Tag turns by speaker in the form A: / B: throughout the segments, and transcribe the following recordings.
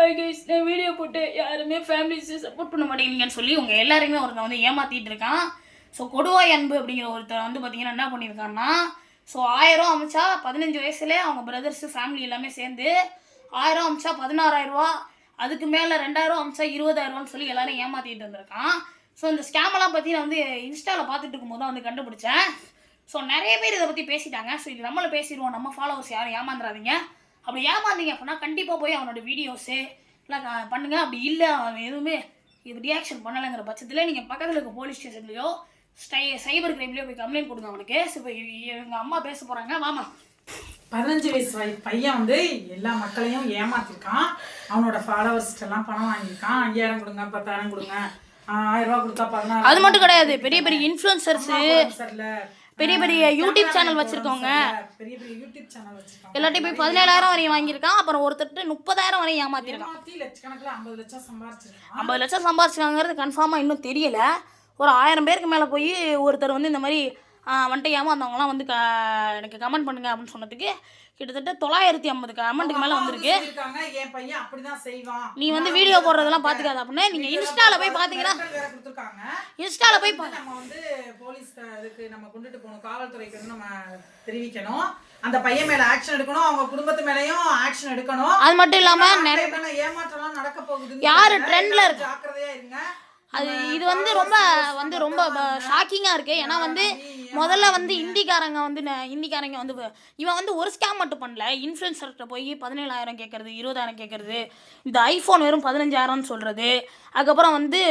A: நான் வீடியோ போட்டு யாருமே ஃபேமிலிஸை சப்போர்ட் பண்ண மாட்டேங்கிறீங்கன்னு சொல்லி உங்கள் எல்லாருமே ஒருத்தன் வந்து ஏமாற்றிட்டு இருக்கான். ஸோ கொடுவாய் அன்பு அப்படிங்கிற ஒருத்தர் வந்து பார்த்தீங்கன்னா என்ன பண்ணியிருக்காங்கன்னா, ஸோ 1000 அமிச்சா 15 வயசுலேயே அவங்க பிரதர்ஸு ஃபேமிலி எல்லாமே சேர்ந்து 1000 அமிச்சா 16,000 ரூபா, அதுக்கு மேலே 2000 அமிச்சா 20,000 சொல்லி எல்லாரும் ஏமாற்றிட்டு இருந்திருக்கான். ஸோ இந்த ஸ்கேமெல்லாம் பற்றி நான் வந்து இன்ஸ்டாவில் பார்த்துட்டு இருக்கும்போது தான் வந்து கண்டுபிடிச்சேன். ஸோ நிறைய பேர் இதை பற்றி பேசிட்டாங்க. ஸோ இது நம்மளை பேசிடுவோம், நம்ம ஃபாலோவர்ஸ் யாரும் ஏமாந்துடாதீங்க. அப்படி ஏமாந்தீங்க அப்படின்னா கண்டிப்பாக போய் அவனோட வீடியோஸு எல்லாம் பண்ணுங்கள். அப்படி இல்லை அவன் எதுவுமே இது ரியாக்ஷன் பண்ணலைங்கிற பட்சத்தில் நீங்கள் பக்கத்தில் இருக்க போலீஸ் ஸ்டேஷன்லையோ சைபர் கிரைம்லேயோ போய் கம்ப்ளைண்ட் கொடுங்க அவனுக்கு. ஸோ இப்போ எங்கள் அம்மா பேச போகிறாங்க, வாமா.
B: 15 வயசு பையன் வந்து எல்லா மக்களையும் ஏமாத்திருக்கான். அவனோட ஃபாலோவர்ஸ்ட்டெல்லாம் பணம் வாங்கியிருக்கான். 5000 கொடுங்க, 10,000 கொடுங்க, 1000 ரூபா கொடுத்தா 16.
A: அது மட்டும் கிடையாது, பெரிய பெரிய இன்ஃப்ளூயன்சர்ஸு, பெரிய பெரிய யூடியூப் சேனல் வச்சிருக்கவங்க,
B: பெரிய பெரிய யூடியூப் சேனல் வச்சிருக்காங்க,
A: எல்லாத்தையும் போய் 17,000 வரையும் வாங்கியிருக்கான். அப்புறம் ஒருத்தர் 30,000 வரையும் ஏமாத்திருக்கான்.
B: லட்சக்கணக்கில் 50 லட்சம் சம்பாரிச்சிருக்கான்.
A: 50 லட்சம் சம்பாரிச்சிருக்காங்கிறது கன்ஃபார்மாக இன்னும் தெரியல. ஒரு 1000 பேருக்கு மேலே போய் ஒருத்தர் வந்து இந்த மாதிரி வந்துட்டு ஏமாந்தவங்களாம் வந்து எனக்கு கமெண்ட் பண்ணுங்க அப்படின்னு சொன்னதுக்கு கிட்டத்தட்ட 950 கமெண்ட்டுக்கு மேலே வந்திருக்கு.
B: என் பையன் அப்படிதான் செய்வான்,
A: நீ வந்து வீடியோ போடுறதெல்லாம் பார்த்துக்காத அப்படின்னு நீங்கள் இன்ஸ்டாவில் போய் பார்த்தீங்கன்னா, இன்ஸ்டாவில் போய்
B: நம்ம வந்து போலீஸ் இதுக்கு நம்ம கொண்டுட்டு போகணும், காவல்துறைக்கு வந்து நம்ம தெரிவிக்கணும், அந்த பையன் மேல ஆக்ஷன் எடுக்கணும், அவங்க குடும்பத்து மேலயும் ஆக்ஷன் எடுக்கணும்.
A: அது மட்டும் இல்லாமல் நிறைய
B: ஏமாற்றம்லாம் நடக்க போகுது,
A: யார் ட்ரெண்ட்ல இருக்கு
B: ஜாக்கிரதையா இருங்க.
A: அது இது வந்து ரொம்ப ஷாக்கிங்காக இருக்குது. ஏன்னா வந்து முதல்ல வந்து இந்திக்காரங்க வந்து இவன் வந்து ஒரு ஸ்கேம் மட்டும் பண்ணல. இன்ஃப்ளூயன்சர்கிட்ட போய் 17,000 கேட்குறது, 20,000 கேட்குறது, இந்த ஐஃபோன் வெறும் 15,000 சொல்கிறது, அதுக்கப்புறம் வந்து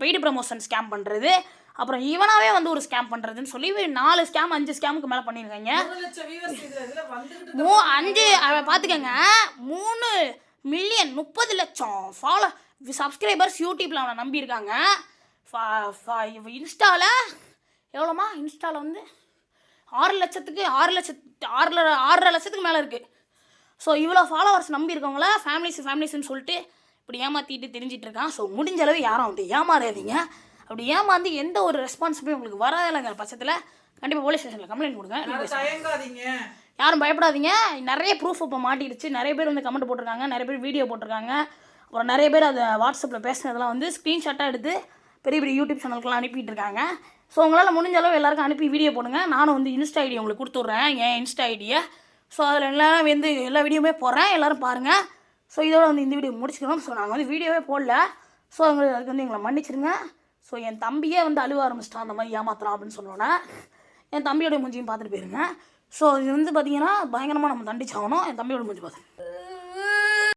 A: பெய்டு ப்ரமோஷன் ஸ்கேம் பண்ணுறது, அப்புறம் இவனாவே வந்து ஒரு ஸ்கேம் பண்ணுறதுன்னு சொல்லி 4 ஸ்கேம் 5 ஸ்கேமுக்கு மேலே பண்ணியிருக்காங்க. 5 பார்த்துக்கங்க, 3 மில்லியன் 30 லட்சம் சப்ஸ்கிரைபர்ஸ் யூடியூப்பில் அவனை நம்பியிருக்காங்க. இன்ஸ்டாவில் எவ்வளோமா? இன்ஸ்டாவில் வந்து 6 லட்சத்துக்கு மேலே இருக்குது. ஸோ இவ்வளோ ஃபாலோவர்ஸ் நம்பியிருக்கவங்கள ஃபேமிலிஸ்ன்னு சொல்லிட்டு இப்படி ஏமாற்றிட்டு தெரிஞ்சிட்டு இருக்கான். ஸோ முடிஞ்ச அளவு யாரும் வந்து ஏமாறாதீங்க. அப்படி ஏமாந்து எந்த ஒரு ரெஸ்பான்சிபிளும் உங்களுக்கு வராதில்லைங்கிற பட்சத்தில் கண்டிப்பாக போலீஸ் ஸ்டேஷனில் கம்ப்ளைண்ட் கொடுங்க. யாரும் பயப்படாதீங்க. நிறைய ப்ரூஃப் இப்போ மாட்டிடுச்சு. நிறைய பேர் வந்து கமெண்ட் போட்டிருக்காங்க, நிறைய பேர் வீடியோ போட்டிருக்காங்க, அப்புறம் நிறைய பேர் அதை வாட்ஸ்அப்பில் பேசுனதெல்லாம் வந்து ஸ்க்ரீன்ஷாட்டாக எடுத்து பெரிய பெரிய யூடியூப் சேனலுக்குலாம் அனுப்பிட்டு இருக்காங்க. ஸோ உங்களால் முடிஞ்ச அளவு எல்லாருக்கும் அனுப்பி வீடியோ போடுங்க. நானும் வந்து இன்ஸ்டா ஐடி உங்களுக்கு கொடுத்துட்றேன், என் இன்ஸ்டா ஐடியை. ஸோ அதில் எல்லாரும் வந்து எல்லா வீடியோவுமே போடுறேன், எல்லோரும் பாருங்கள். ஸோ இதோட வந்து இந்த வீடியோ முடிச்சுக்கணும். ஸோ நாங்கள் வந்து வீடியோவே போடல. ஸோ அதுக்கு வந்து எங்களை மன்னிச்சிருங்க. ஸோ என் தம்பியே வந்து அழுவ ஆரம்பிச்சிட்டான் அந்த மாதிரி ஏமாத்துறான் அப்படின்னு சொன்னோன்னே. என் தம்பியோட மூஞ்சியும் பார்த்துட்டு போயிருங்க. ஸோ இது வந்து பார்த்திங்கன்னா பயங்கரமாக நம்ம தண்டிச்சாகணும். என் தம்பியோட மூஞ்சி பார்த்து